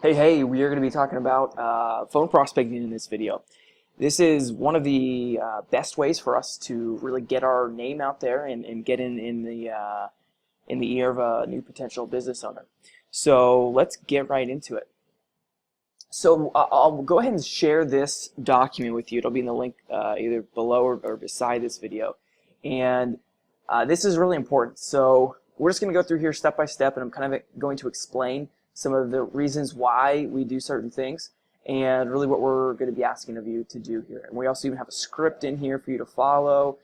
Hey, we are going to be talking about phone prospecting in this video. This is one of the best ways for us to really get our name out there and get in the ear of a new potential business owner. So let's get right into it. So I'll go ahead and share this document with you. It'll be in the link either below or beside this video. And this is really important. So we're just going to go through here step by step, and I'm kind of going to explain some of the reasons why we do certain things and really what we're going to be asking of you to do here. And we also even have a script in here for you to follow.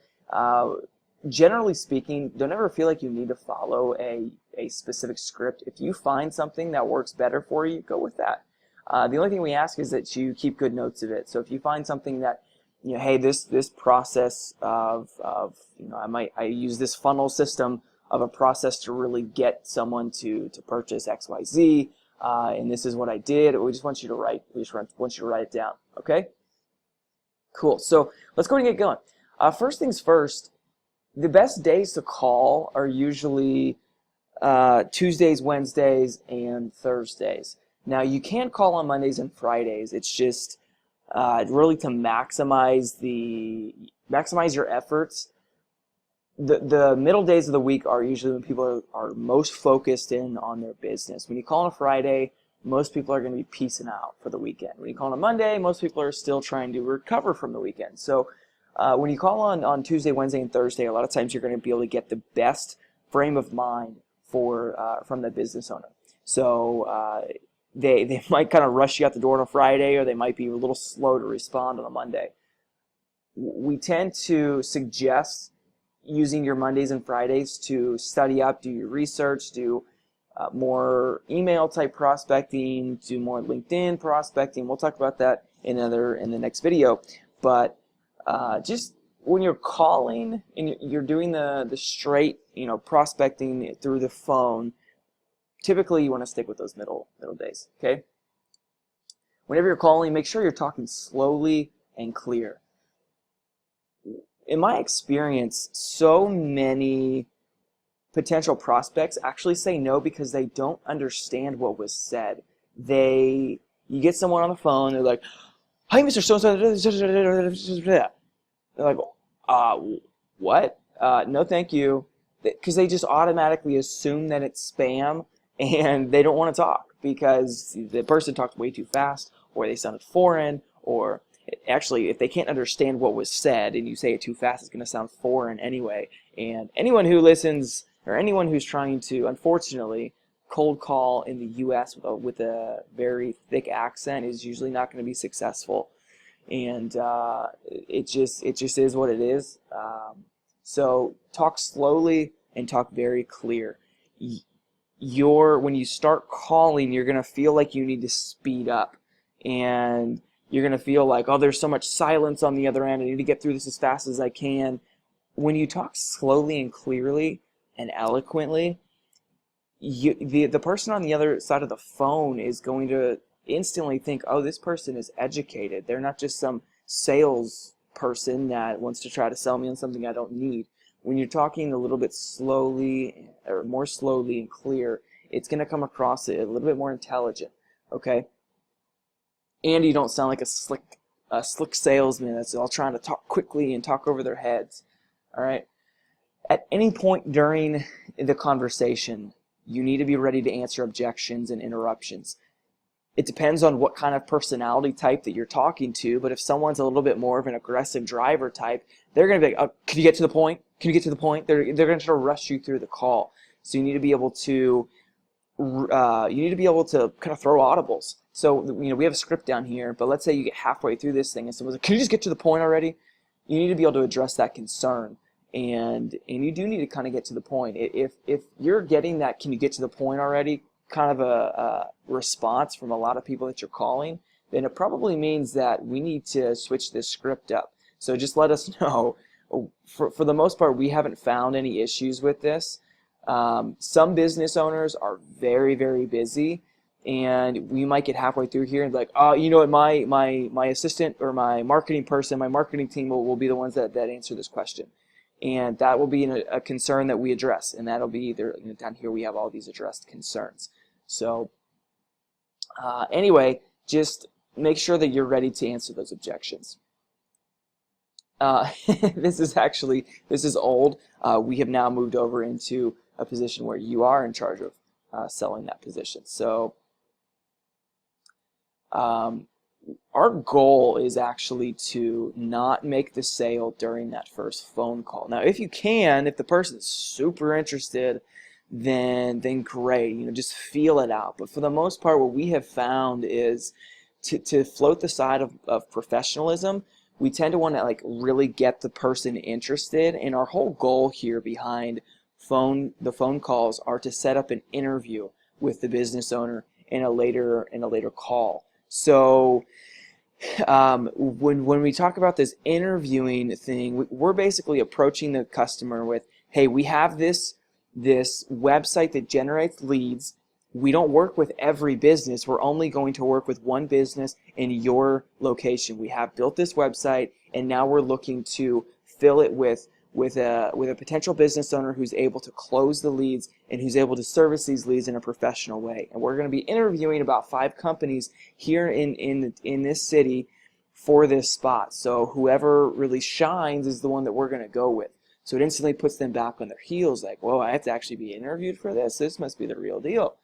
Generally speaking, don't ever feel like you need to follow a specific script. If you find something that works better for you, go with that. The only thing we ask is that you keep good notes of it. So if you find something that, hey, this process of I use this funnel system of a process to really get someone to purchase XYZ, and this is what I did. We just want you to write. We just want you to write it down. Okay. Cool. So let's go ahead and get going. First things first. The best days to call are usually Tuesdays, Wednesdays, and Thursdays. Now you can call on Mondays and Fridays. It's just really to maximize your efforts. The middle days of the week are usually when people are most focused in on their business. When you call on a Friday, most people are going to be peacing out for the weekend. When you call on a Monday, most people are still trying to recover from the weekend. So when you call on Tuesday, Wednesday, and Thursday, a lot of times you're going to be able to get the best frame of mind from the business owner. So they might kind of rush you out the door on a Friday, or they might be a little slow to respond on a Monday. We tend to suggest using your Mondays and Fridays to study up, do your research, do more email type prospecting, do more LinkedIn prospecting. We'll talk about that in the next video. But just when you're calling and you're doing the straight prospecting through the phone, typically you want to stick with those middle days. Okay. Whenever you're calling, make sure you're talking slowly and clear. In my experience, so many potential prospects actually say no because they don't understand what was said. You get someone on the phone, they're like, "Hi, Mr. So-and-so." They're like, what? No, thank you. Because they just automatically assume that it's spam, and they don't want to talk because the person talked way too fast, or they sounded foreign, or actually, if they can't understand what was said and you say it too fast, it's going to sound foreign anyway. And anyone who listens, or anyone who's trying to, unfortunately, cold call in the U.S. with a very thick accent is usually not going to be successful. And it just is what it is. So talk slowly and talk very clear. When you start calling, you're going to feel like you need to speed up, and you're going to feel like, oh, there's so much silence on the other end. I need to get through this as fast as I can. When you talk slowly and clearly and eloquently, the person on the other side of the phone is going to instantly think, oh, this person is educated. They're not just some sales person that wants to try to sell me on something I don't need. When you're talking a little bit slowly, or more slowly and clear, it's going to come across a little bit more intelligent. Okay? And you don't sound like a slick salesman that's all trying to talk quickly and talk over their heads. All right. At any point during the conversation, you need to be ready to answer objections and interruptions. It depends on what kind of personality type that you're talking to, but if someone's a little bit more of an aggressive driver type, they're going to be like, oh, can you get to the point? Can you get to the point? They're going to try to rush you through the call. So you need to be able to kind of throw audibles. So we have a script down here, but let's say you get halfway through this thing and someone's like, "Can you just get to the point already?" You need to be able to address that concern, and you do need to kind of get to the point. If you're getting that, "Can you get to the point already?" kind of a response from a lot of people that you're calling, then it probably means that we need to switch this script up. So just let us know. For the most part, we haven't found any issues with this. Some business owners are very, very busy, and we might get halfway through here and be like, oh, you know what, my assistant or my marketing person, my marketing team will be the ones that answer this question. And that will be a concern that we address, and that'll be either down here we have all these addressed concerns. So Anyway, just make sure that you're ready to answer those objections. This is old. We have now moved over into a position where you are in charge of selling that position. So our goal is actually to not make the sale during that first phone call. Now, if you can, if the person's super interested, then great. Just feel it out. But for the most part, what we have found is to float the side of professionalism. We tend to want to really get the person interested, and our whole goal here behind the phone calls are to set up an interview with the business owner in a later call. So when we talk about this interviewing thing, we're basically approaching the customer with, hey, we have this website that generates leads. We don't work with every business. We're only going to work with one business in your location. We have built this website, and now we're looking to fill it with a potential business owner who's able to close the leads and who's able to service these leads in a professional way. And we're going to be interviewing about 5 companies here in this city for this spot. So whoever really shines is the one that we're going to go with. So it instantly puts them back on their heels, like, whoa, I have to actually be interviewed for this? This must be the real deal.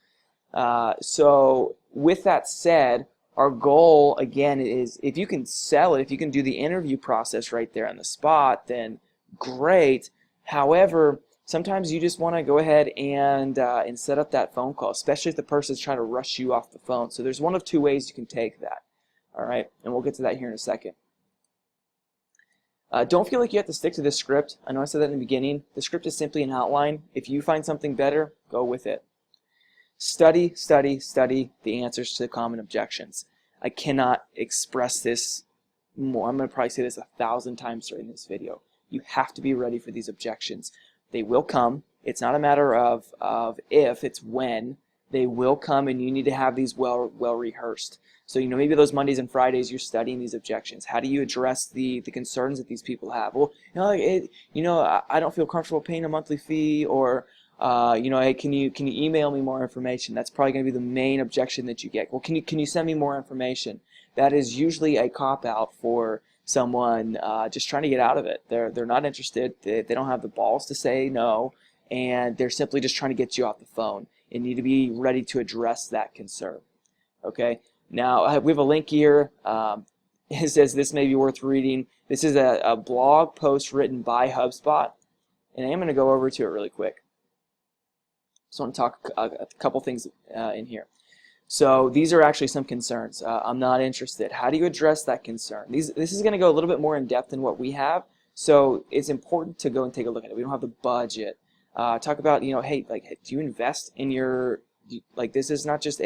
So with that said, our goal, again, is if you can sell it, if you can do the interview process right there on the spot, then great. However, sometimes you just want to go ahead and set up that phone call, especially if the person's trying to rush you off the phone. So there's one of 2 ways you can take that. All right, and we'll get to that here in a second. Don't feel like you have to stick to this script. I know I said that in the beginning. The script is simply an outline. If you find something better, go with it. Study, study, study the answers to the common objections. I cannot express this more. I'm going to probably say this 1,000 times during this video. You have to be ready for these objections. They will come. It's not a matter of if, it's when. They will come, and you need to have these well rehearsed. So maybe those Mondays and Fridays you're studying these objections. How do you address the concerns that these people have? Well, I don't feel comfortable paying a monthly fee, or hey, can you email me more information? That's probably going to be the main objection that you get. Well, can you send me more information? That is usually a cop-out for someone just trying to get out of it. They're not interested. They don't have the balls to say no, and they're simply just trying to get you off the phone. You need to be ready to address that concern. Okay. Now we have a link here. It says this may be worth reading. This is a blog post written by HubSpot, and I am going to go over to it really quick. Just want to talk a couple things in here. So these are actually some concerns. I'm not interested. How do you address that concern? This is going to go a little bit more in depth than what we have, so it's important to go and take a look at it. We don't have the budget. Talk about, hey, do you invest in your, this is not just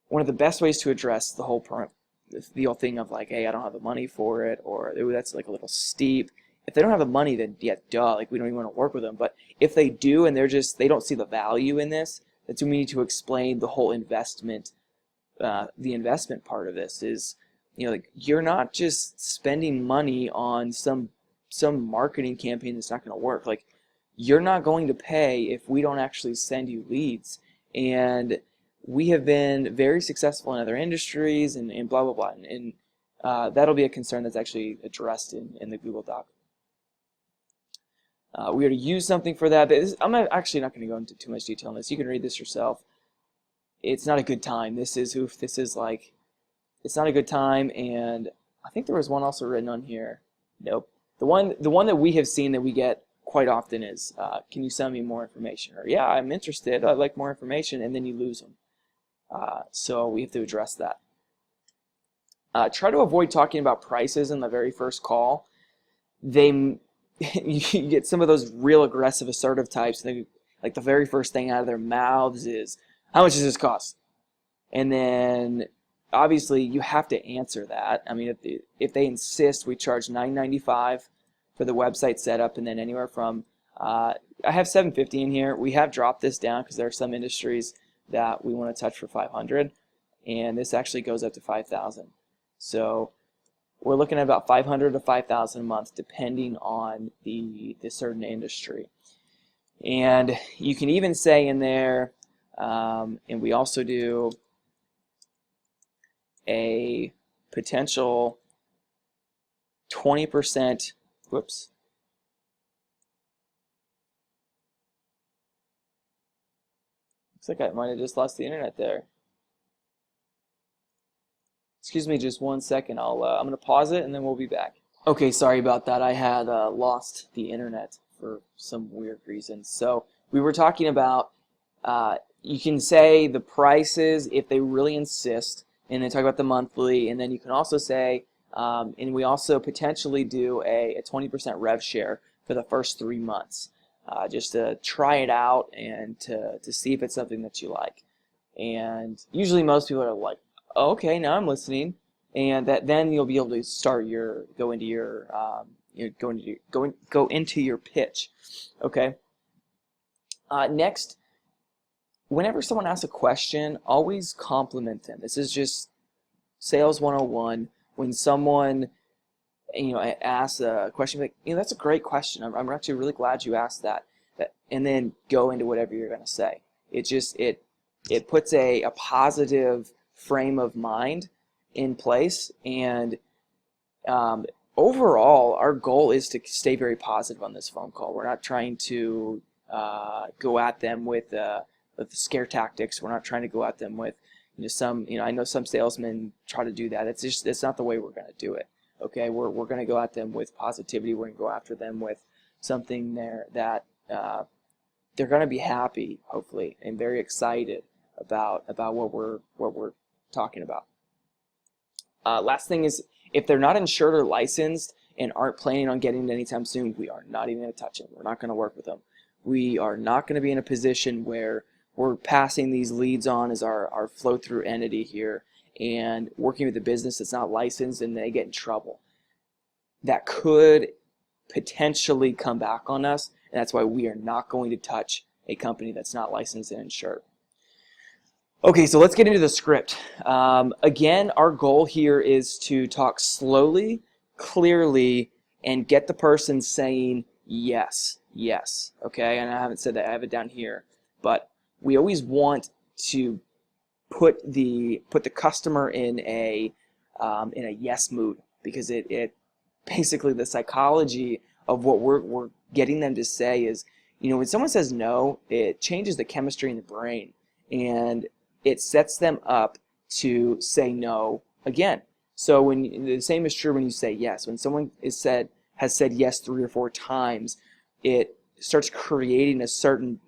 one of the best ways to address the whole thing of hey, I don't have the money for it, or that's a little steep. If they don't have the money, then yeah, duh, we don't even want to work with them. But if they do, and they don't see the value in this, that's when we need to explain the whole investment. The investment part of this is, you're not just spending money on some marketing campaign that's not going to work. You're not going to pay if we don't actually send you leads. And we have been very successful in other industries and blah, blah, blah. And that'll be a concern that's actually addressed in the Google Doc. We are to use something for that. I'm actually not going to go into too much detail on this. You can read this yourself. It's not a good time. It's not a good time. And I think there was one also written on here. Nope. The one that we have seen that we get quite often is, can you send me more information? Or, yeah, I'm interested. I'd like more information. And then you lose them. So we have to address that. Try to avoid talking about prices in the very first call. You get some of those real aggressive, assertive types. And the very first thing out of their mouths is, how much does this cost? And then obviously you have to answer that. I mean, if they insist, we charge $9.95 for the website setup, and then anywhere from I have $750 in here. We have dropped this down because there are some industries that we want to touch for $500, and this actually goes up to $5,000. So we're looking at about $500 to $5,000 a month, depending on the certain industry. And you can even say in there, and we also do, a potential 20%, whoops, looks like I might have just lost the internet there. Excuse me just one second. I'm going to pause it and then we'll be back. Okay, sorry about that. I had lost the internet for some weird reason. So we were talking about you can say the prices if they really insist, and then talk about the monthly, and then you can also say, and we also potentially do a 20% rev share for the first 3 months, just to try it out and to see if it's something that you like. And usually most people are like, okay, now I'm listening, and then you'll be able to start go into your pitch. Okay. Next, whenever someone asks a question, always compliment them. This is just sales 101. When someone asks a question, like, that's a great question. I'm actually really glad you asked that. And then go into whatever you're going to say. It puts a positive frame of mind in place, and overall our goal is to stay very positive on this phone call. We're not trying to go at them with the scare tactics. We're not trying to go at them with I know some salesmen try to do that. It's not the way we're going to do it. Okay, we're going to go at them with positivity. We're going to go after them with something there that they're going to be happy, hopefully, and very excited about what we're talking about. Last thing is, if they're not insured or licensed and aren't planning on getting it anytime soon, we are not even going to touch them. We're not going to work with them. We are not going to be in a position where we're passing these leads on as our flow-through entity here and working with a business that's not licensed and they get in trouble. That could potentially come back on us, and that's why we are not going to touch a company that's not licensed and insured. Okay, so let's get into the script. Again, our goal here is to talk slowly, clearly, and get the person saying yes, yes. Okay, and I haven't said that. I have it down here, but we always want to put the customer in a yes mood, because it basically, the psychology of what we're getting them to say is, when someone says no, it changes the chemistry in the brain, and it sets them up to say no again. So the same is true when you say yes. When someone has said yes 3 or 4 times, it starts creating a certain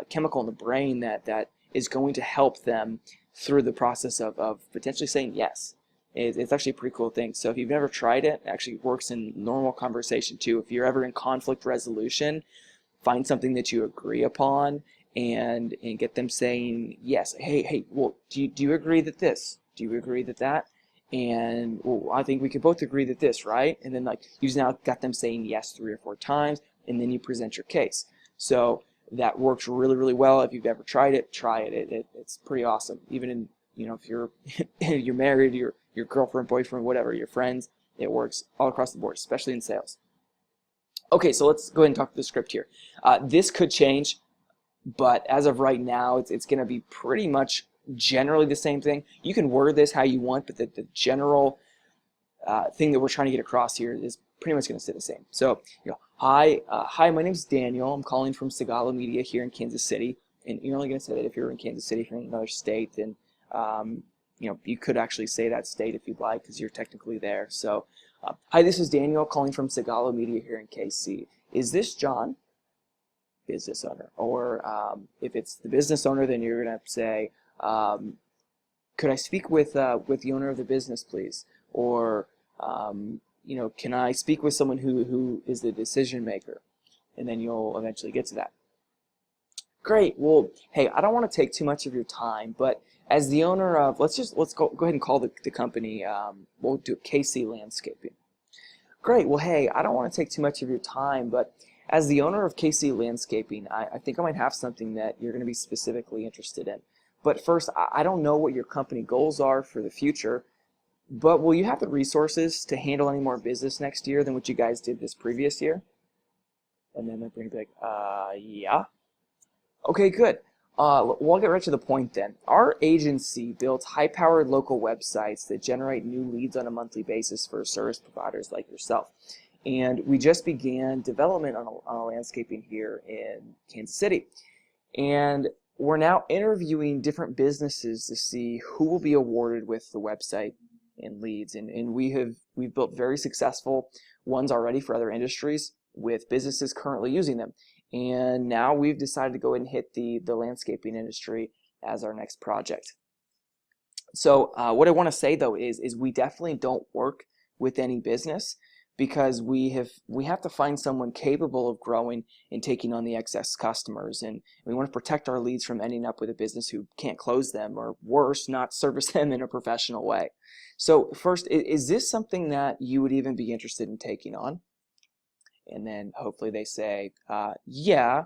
chemical in the brain that is going to help them through the process of potentially saying yes. It's actually a pretty cool thing. So if you've never tried it, it actually works in normal conversation too. If you're ever in conflict resolution, find something that you agree upon and get them saying yes. Hey, well, do you agree that this? Do you agree that that? And well, I think we could both agree that this, right? And then you've now got them saying yes 3 or 4 times, and then you present your case. So that works really, really well. If you've ever tried it, try it. It's pretty awesome. Even in if you're you're married, your girlfriend, boyfriend, whatever, your friends, it works all across the board, especially in sales. Okay, so let's go ahead and talk to the script here. This could change, but as of right now, it's going to be pretty much generally the same thing. You can word this how you want, but the general thing that we're trying to get across here is pretty much going to stay the same. So, hi, my name's Daniel. I'm calling from Segala Media here in Kansas City. And you're only going to say that if you're in Kansas City. If you're in another state, then you could actually say that state if you'd like, because you're technically there. So, hi, this is Daniel calling from Segala Media here in KC. Is this John? Business owner. Or if it's the business owner, then you're going to say, could I speak with the owner of the business, please? Or can I speak with someone who is the decision maker? And then you'll eventually get to that. Great. Well, hey, I don't want to take too much of your time, but as the owner of, let's go ahead and call the company, we'll do KC Landscaping. Great. Well, hey, I don't want to take too much of your time, but as the owner of KC Landscaping, I think I might have something that you're going to be specifically interested in. But first, I don't know what your company goals are for the future, but will you have the resources to handle any more business next year than what you guys did this previous year? And then they're going to be like, yeah. Okay, good. We'll get right to the point then. Our agency builds high-powered local websites that generate new leads on a monthly basis for service providers like yourself. And we just began development on a landscaping here in Kansas City. And we're now interviewing different businesses to see who will be awarded with the website and leads. And we've built very successful ones already for other industries with businesses currently using them. And now we've decided to go ahead and hit the landscaping industry as our next project. So what I want to say though is we definitely don't work with any business, because we have to find someone capable of growing and taking on the excess customers, and we want to protect our leads from ending up with a business who can't close them, or worse, not service them in a professional way. So first, is this something that you would even be interested in taking on? And then hopefully they say yeah,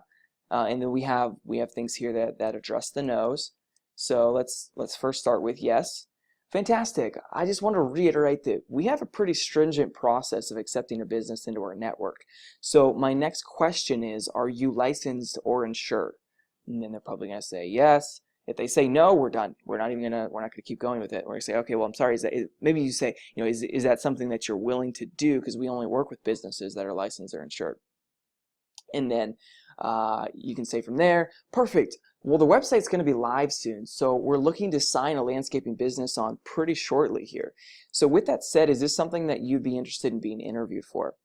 and then we have things here that address the no's. So let's first start with yes. Fantastic. I just want to reiterate that we have a pretty stringent process of accepting a business into our network. So my next question is, are you licensed or insured? And then they're probably going to say yes. If they say no, we're done. We're not going to keep going with it. We're going to say, okay, well, I'm sorry. Maybe you say, is that something that you're willing to do? Because we only work with businesses that are licensed or insured. And then you can say from there, perfect. Well, the website's going to be live soon, so we're looking to sign a landscaping business on pretty shortly here. So with that said, is this something that you'd be interested in being interviewed for?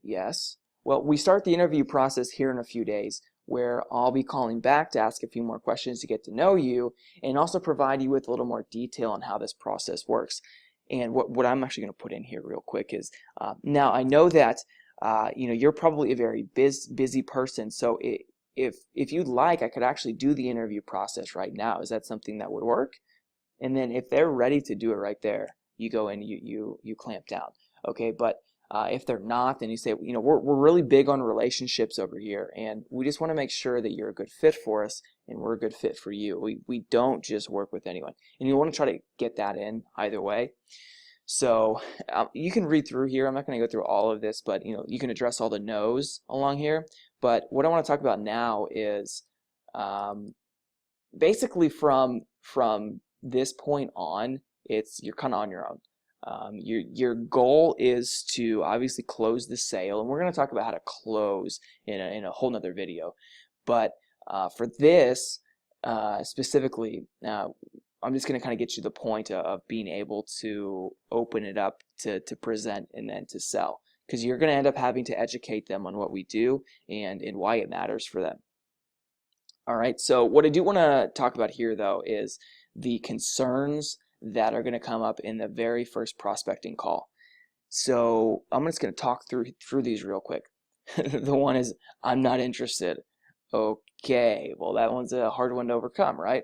Yes. Well, we start the interview process here in a few days, where I'll be calling back to ask a few more questions to get to know you, and also provide you with a little more detail on how this process works. And what I'm actually going to put in here real quick is, now I know that you're probably a very busy person, so if you'd like, I could actually do the interview process right now. Is that something that would work? And then if they're ready to do it right there, you go in, you clamp down. Okay, but if they're not, then you say, we're really big on relationships over here, and we just want to make sure that you're a good fit for us and we're a good fit for you. We don't just work with anyone, and you want to try to get that in either way. So you can read through here. I'm not going to go through all of this, but you can address all the no's along here. But what I want to talk about now is basically from this point on, you're kind of on your own. Your goal is to obviously close the sale, and we're going to talk about how to close in a whole nother video. But for this specifically, I'm just going to kind of get you the point of being able to open it up to present and then to sell, because you're going to end up having to educate them on what we do and why it matters for them. All right, so what I do want to talk about here though is the concerns that are going to come up in the very first prospecting call. So I'm just going to talk through these real quick. The one is, I'm not interested. Okay, well that one's a hard one to overcome, right?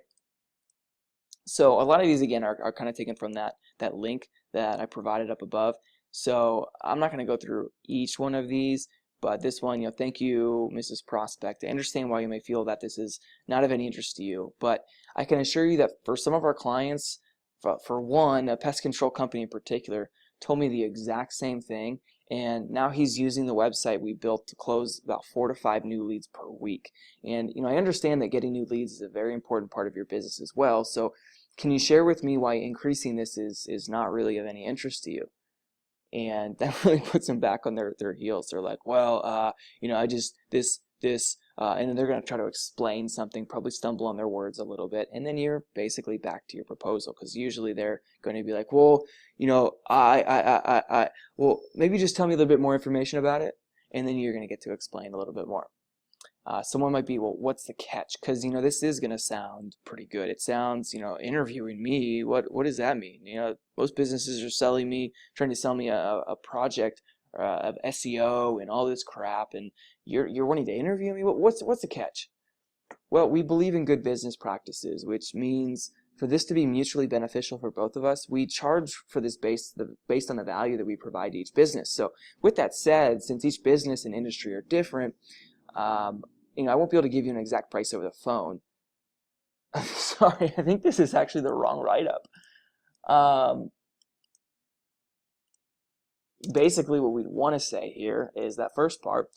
So a lot of these again are kind of taken from that link that I provided up above. So I'm not going to go through each one of these, but this one, thank you, Mrs. Prospect. I understand why you may feel that this is not of any interest to you, but I can assure you that for some of our clients, for one, a pest control company in particular, told me the exact same thing, and now he's using the website we built to close about 4 to 5 new leads per week. And I understand that getting new leads is a very important part of your business as well, so can you share with me why increasing this is not really of any interest to you? And that really puts them back on their heels. They're like, well, I just this and then they're going to try to explain something, probably stumble on their words a little bit, and then you're basically back to your proposal, because usually they're going to be like, well, well, maybe just tell me a little bit more information about it, and then you're going to get to explain a little bit more. Someone might be, well, what's the catch? Because this is going to sound pretty good. It sounds, interviewing me. What does that mean? Most businesses are trying to sell me a project of SEO and all this crap, and you're wanting to interview me. What's the catch? Well, we believe in good business practices, which means for this to be mutually beneficial for both of us, we charge for this based on the value that we provide to each business. So with that said, since each business and industry are different, I won't be able to give you an exact price over the phone. I'm sorry, I think this is actually the wrong write-up. Basically what we want to say here is that first part,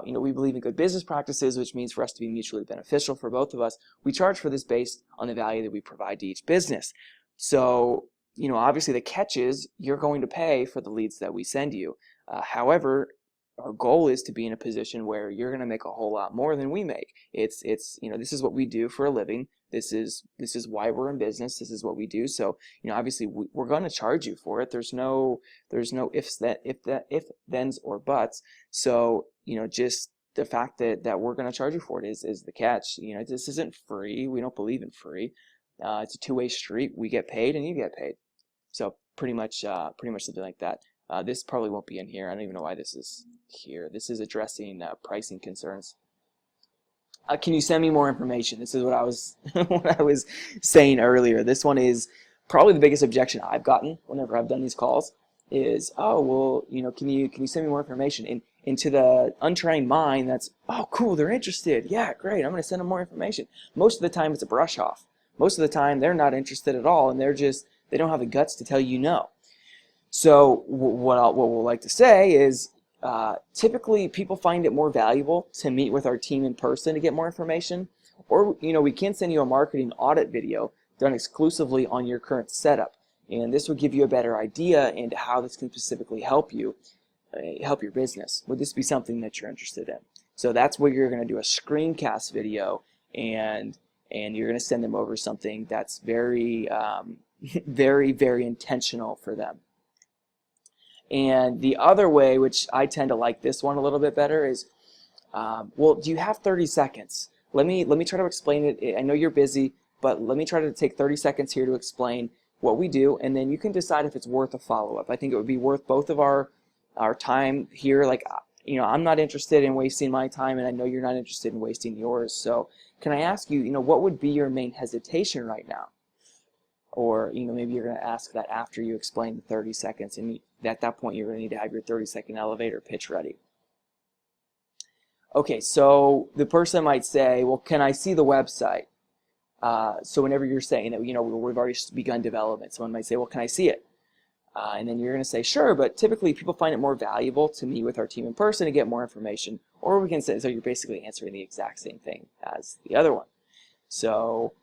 We believe in good business practices, which means for us to be mutually beneficial for both of us, we charge for this based on the value that we provide to each business. So, obviously the catch is you're going to pay for the leads that we send you. However, our goal is to be in a position where you're going to make a whole lot more than we make. It's this is what we do for a living. This is why we're in business. This is what we do. So, obviously we're going to charge you for it. There's no if thens or buts. So, just the fact that we're going to charge you for it is the catch. This isn't free. We don't believe in free. It's a two-way street. We get paid and you get paid. So pretty much something like that. This probably won't be in here. I don't even know why this is here. This is addressing pricing concerns. Can you send me more information? This is what I was what I was saying earlier. This one is probably the biggest objection I've gotten whenever I've done these calls is, oh, well, can you send me more information? And to the untrained mind, that's, oh, cool, they're interested. Yeah, great, I'm going to send them more information. Most of the time it's a brush off. Most of the time they're not interested at all, and they don't have the guts to tell you no. So what we'll like to say is typically people find it more valuable to meet with our team in person to get more information, or we can send you a marketing audit video done exclusively on your current setup, and this will give you a better idea into how this can specifically help you help your business. Would this be something that you're interested in? So that's where you're going to do a screencast video, and you're going to send them over something that's very very, very intentional for them. And the other way, which I tend to like this one a little bit better, is, well, do you have 30 seconds? Let me try to explain it. I know you're busy, but let me try to take 30 seconds here to explain what we do, and then you can decide if it's worth a follow-up. I think it would be worth both of our time here. Like, I'm not interested in wasting my time, and I know you're not interested in wasting yours. So can I ask you, what would be your main hesitation right now? Or, maybe you're going to ask that after you explain the 30 seconds, and at that point you're going to need to have your 30-second elevator pitch ready. Okay, so the person might say, well, can I see the website? So whenever you're saying that, we've already begun development, someone might say, well, can I see it? And then you're going to say, sure, but typically people find it more valuable to meet with our team in person to get more information. Or we can say, so you're basically answering the exact same thing as the other one. So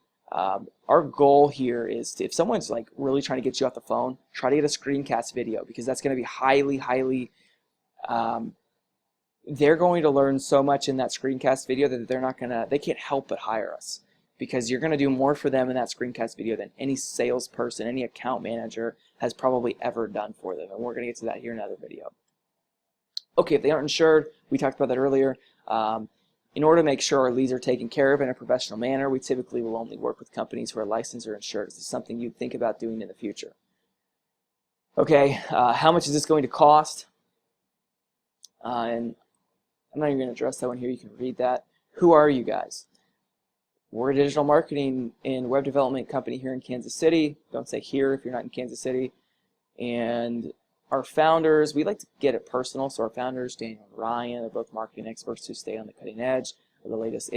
our goal here is if someone's like really trying to get you off the phone, try to get a screencast video, because that's going to be highly they're going to learn so much in that screencast video that they can't help but hire us, because you're going to do more for them in that screencast video than any salesperson, any account manager has probably ever done for them, and we're going to get to that here in another video. Okay, if they aren't insured, we talked about that earlier. In order to make sure our leads are taken care of in a professional manner, we typically will only work with companies who are licensed or insured. This is something you'd think about doing in the future. Okay, how much is this going to cost? And I'm not even going to address that one here. You can read that. Who are you guys? We're a digital marketing and web development company here in Kansas City. Don't say here if you're not in Kansas City. And our founders, we like to get it personal. So our founders, Daniel and Ryan, are both marketing experts who stay on the cutting edge of the latest.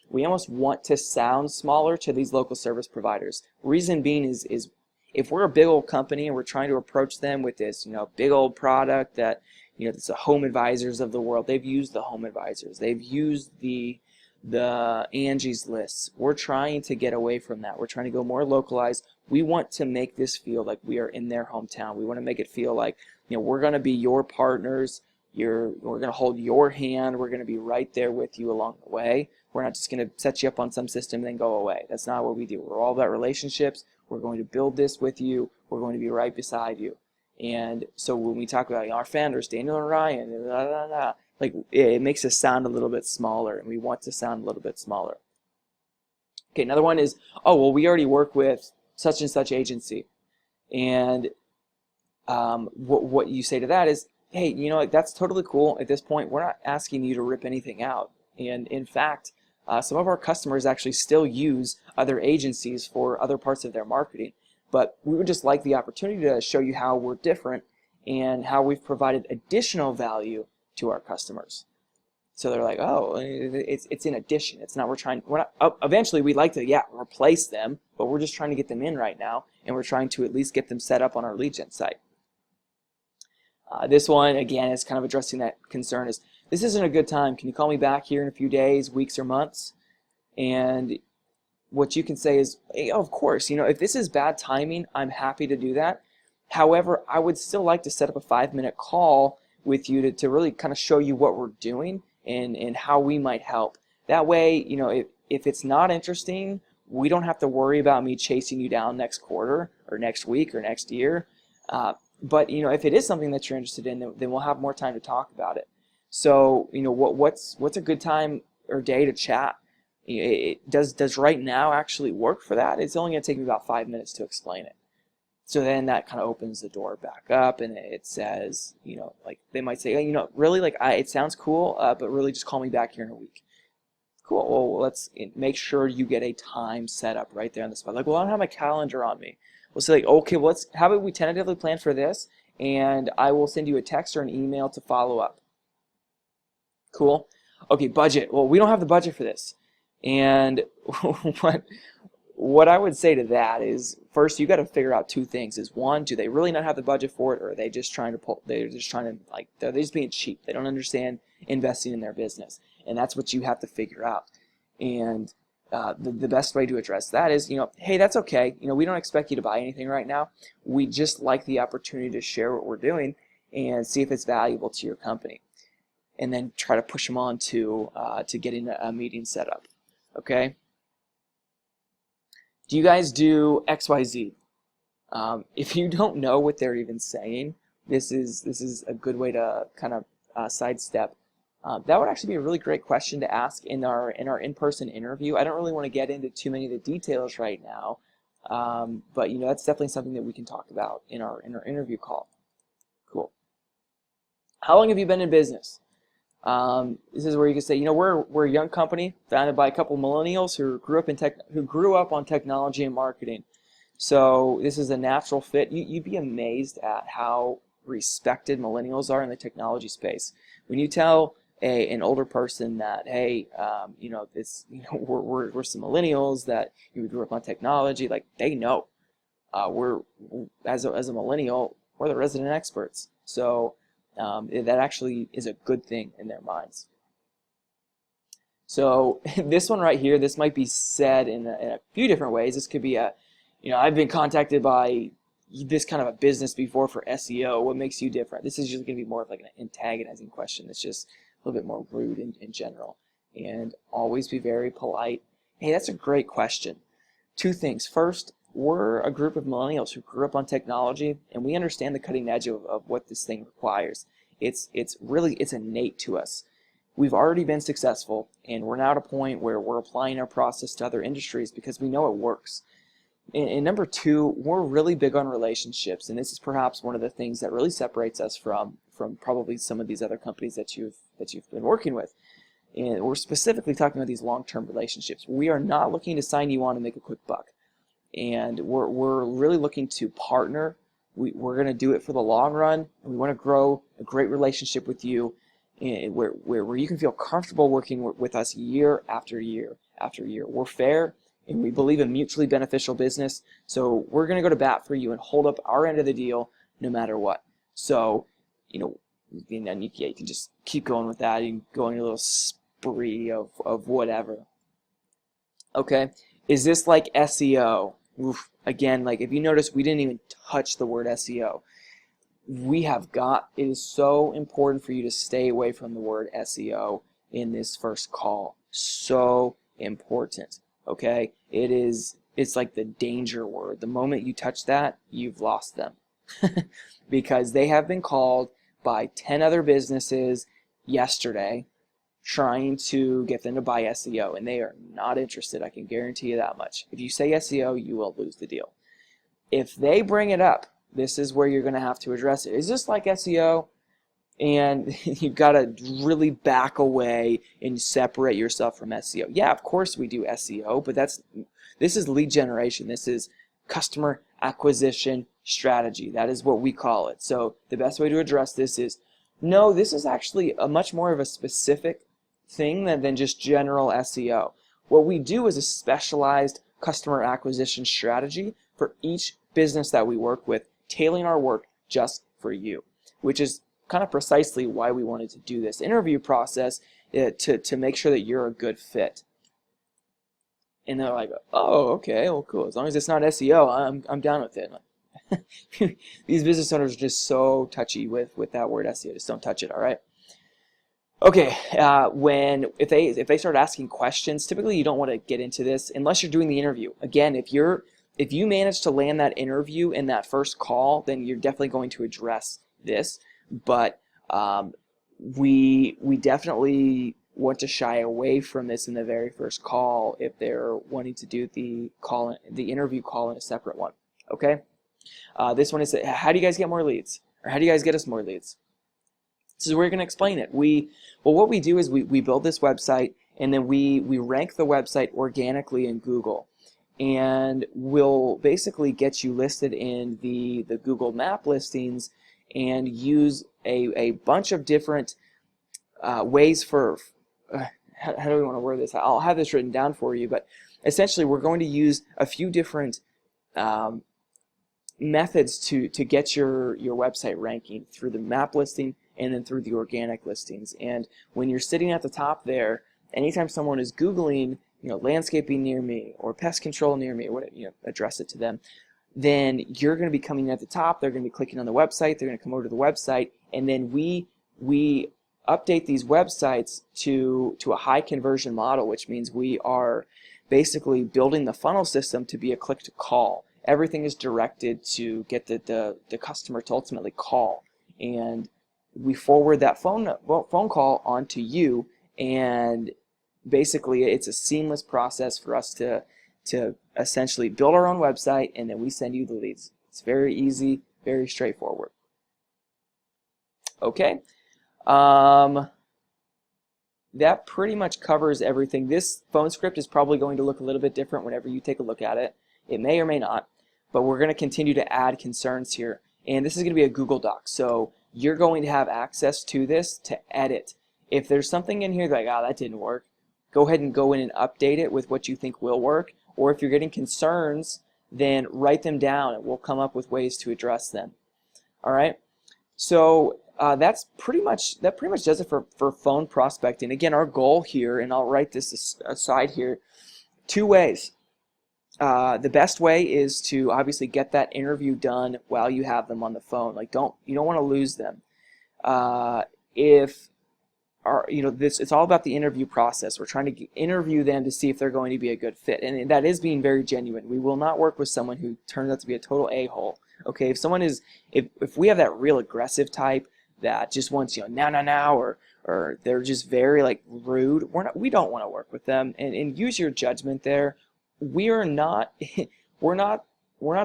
We almost want to sound smaller to these local service providers. Reason being is if we're a big old company and we're trying to approach them with this, big old product that, it's the Home Advisors of the world. They've used the Home Advisors. They've used the Angie's lists. We're trying to get away from that. We're trying to go more localized. We want to make this feel like we are in their hometown. We want to make it feel like, we're going to be your partners. We're going to hold your hand. We're going to be right there with you along the way. We're not just going to set you up on some system and then go away. That's not what we do. We're all about relationships. We're going to build this with you. We're going to be right beside you. And so when we talk about our founders, Daniel and Ryan, like it makes us sound a little bit smaller, and we want to sound a little bit smaller. Okay, another one is, oh, well, we already work with such and such agency. And what you say to that is, hey, that's totally cool. At this point, we're not asking you to rip anything out. And in fact, some of our customers actually still use other agencies for other parts of their marketing. But we would just like the opportunity to show you how we're different and how we've provided additional value to our customers. So they're like, oh, it's in addition. It's not, eventually we'd like to, replace them, but we're just trying to get them in right now, and we're trying to at least get them set up on our lead gen site. This one, again, is kind of addressing that concern is, this isn't a good time. Can you call me back here in a few days, weeks, or months? And what you can say is, hey, of course, if this is bad timing, I'm happy to do that. However, I would still like to set up a 5-minute call with you to really kind of show you what we're doing and how we might help. That way, if it's not interesting, we don't have to worry about me chasing you down next quarter or next week or next year. But if it is something that you're interested in, then we'll have more time to talk about it. So what's a good time or day to chat? Does right now actually work for that? It's only going to take me about 5 minutes to explain it. So then that kind of opens the door back up, and it says, like they might say, really, like it sounds cool, but really just call me back here in a week. Cool. Well, let's make sure you get a time set up right there on the spot. Like, well, I don't have my calendar on me. We'll say, like, okay, well, how about we tentatively plan for this, and I will send you a text or an email to follow up. Cool. Okay, budget. Well, we don't have the budget for this. And what I would say to that is, first, you got to figure out two things. Is one, do they really not have the budget for it, or are they just trying to they're just being cheap. They don't understand investing in their business. And that's what you have to figure out. And the best way to address that is, hey, that's okay. We don't expect you to buy anything right now. We just like the opportunity to share what we're doing and see if it's valuable to your company. And then try to push them on to getting a meeting set up. Okay? Do you guys do XYZ? If you don't know what they're even saying, this is a good way to kind of sidestep. That would actually be a really great question to ask in our in-person interview. I don't really want to get into too many of the details right now, but that's definitely something that we can talk about in our interview call. Cool. How long have you been in business? This is where you can say, we're a young company founded by a couple millennials who grew up on technology and marketing. So this is a natural fit. You'd be amazed at how respected millennials are in the technology space. When you tell an older person that, hey, we're some millennials that grew up on technology, like they know, we're as a millennial, we're the resident experts. So that actually is a good thing in their minds. So this one right here, this might be said in a few different ways. This could be I've been contacted by this kind of a business before for SEO. What makes you different? This is just going to be more of like an antagonizing question. It's just a little bit more rude in general. And always be very polite. Hey, that's a great question. Two things. First, we're a group of millennials who grew up on technology, and we understand the cutting edge of what this thing requires. It's innate to us. We've already been successful, and we're now at a point where we're applying our process to other industries because we know it works. And number two, we're really big on relationships, and this is perhaps one of the things that really separates us from probably some of these other companies that you've been working with. And we're specifically talking about these long-term relationships. We are not looking to sign you on and make a quick buck. And we're really looking to partner. We're going to do it for the long run. And we want to grow a great relationship with you, and where you can feel comfortable working with us year after year after year. We're fair, and we believe in mutually beneficial business. So we're going to go to bat for you and hold up our end of the deal no matter what. So, you can just keep going with that. You can go on your little spree of whatever. Okay, is this like SEO? Oof. Again, like if you notice, we didn't even touch the word SEO. It is so important for you to stay away from the word SEO in this first call. So important, okay? It's like the danger word. The moment you touch that, you've lost them. Because they have been called by 10 other businesses yesterday trying to get them to buy SEO, and they are not interested. I can guarantee you that much. If you say SEO, you will lose the deal. If they bring it up, this is where you're going to have to address it. Is this like SEO? And you've got to really back away and separate yourself from SEO. Yeah, of course we do SEO, but this is lead generation. This is customer acquisition strategy. That is what we call it. So the best way to address this is, no, this is actually a much more of a specific thing than just general SEO. What we do is a specialized customer acquisition strategy for each business that we work with, tailoring our work just for you, which is kind of precisely why we wanted to do this interview process, to make sure that you're a good fit. And they're like, oh, okay, well, cool. As long as it's not SEO, I'm down with it. These business owners are just so touchy with that word SEO. Just don't touch it, all right? Okay, if they start asking questions, typically you don't want to get into this unless you're doing the interview. Again, if you manage to land that interview in that first call, then you're definitely going to address this. But we definitely want to shy away from this in the very first call if they're wanting to do the interview call in a separate one. Okay, this one is, how do you guys get more leads, or how do you guys get us more leads? This is where you're going to explain it. What we do is we build this website, and then we rank the website organically in Google, and we'll basically get you listed in the Google Map listings, and use a bunch of different ways for how do we want to word this? I'll have this written down for you, but essentially we're going to use a few different methods to get your website ranking through the map listing and then through the organic listings. And when you're sitting at the top there, anytime someone is Googling, landscaping near me or pest control near me, or whatever, address it to them, then you're going to be coming at the top. They're going to be clicking on the website. They're going to come over to the website, and then we update these websites to a high conversion model, which means we are basically building the funnel system to be a click to call. Everything is directed to get the customer to ultimately call, and we forward that phone call onto you, and basically it's a seamless process for us to essentially build our own website, and then we send you the leads. It's very easy, very straightforward. Okay, that pretty much covers everything. This phone script is probably going to look a little bit different whenever you take a look at it. It may or may not, but we're going to continue to add concerns here. And this is going to be a Google Doc, so you're going to have access to this to edit. If there's something in here like, that didn't work, go ahead and go in and update it with what you think will work. Or if you're getting concerns, then write them down and we'll come up with ways to address them. All right, so that pretty much does it for phone prospecting. Again, our goal here, and I'll write this aside here, 2 ways. The best way is to obviously get that interview done while you have them on the phone. Like, you don't want to lose them. It's all about the interview process. We're trying to interview them to see if they're going to be a good fit, and that is being very genuine. We will not work with someone who turns out to be a total a-hole. Okay, if we have that real aggressive type that just wants now, or they're just very rude, we don't want to work with them. And use your judgment there. We're not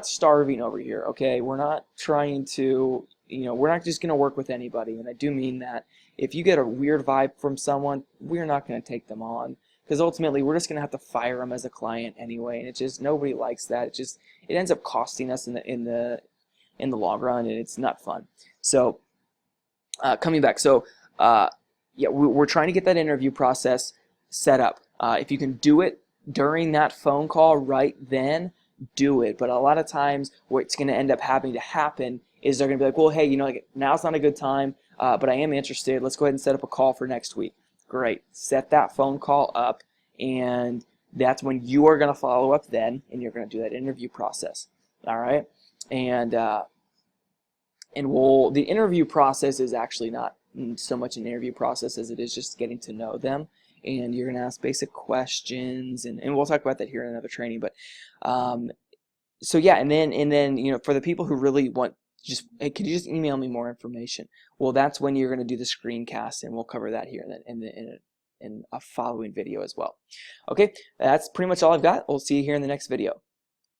starving over here. Okay, we're not trying to. We're not just going to work with anybody, and I do mean that. If you get a weird vibe from someone, we're not going to take them on, because ultimately we're just going to have to fire them as a client anyway, and it just, nobody likes that. It ends up costing us in the long run, and it's not fun. So coming back, we're trying to get that interview process set up. If you can do it during that phone call right then, do it. But a lot of times what's going to end up having to happen is they're going to be like, well, hey, now's not a good time, but I am interested. Let's go ahead and set up a call for next week. Great. Set that phone call up, and that's when you are going to follow up then, and you're going to do that interview process. All right? And the interview process is actually not so much an interview process as it is just getting to know them. And you're going to ask basic questions, and we'll talk about that here in another training. But so yeah, and then for the people who really want, hey, could you just email me more information? Well, that's when you're going to do the screencast, and we'll cover that here in a following video as well. Okay, that's pretty much all I've got. We'll see you here in the next video.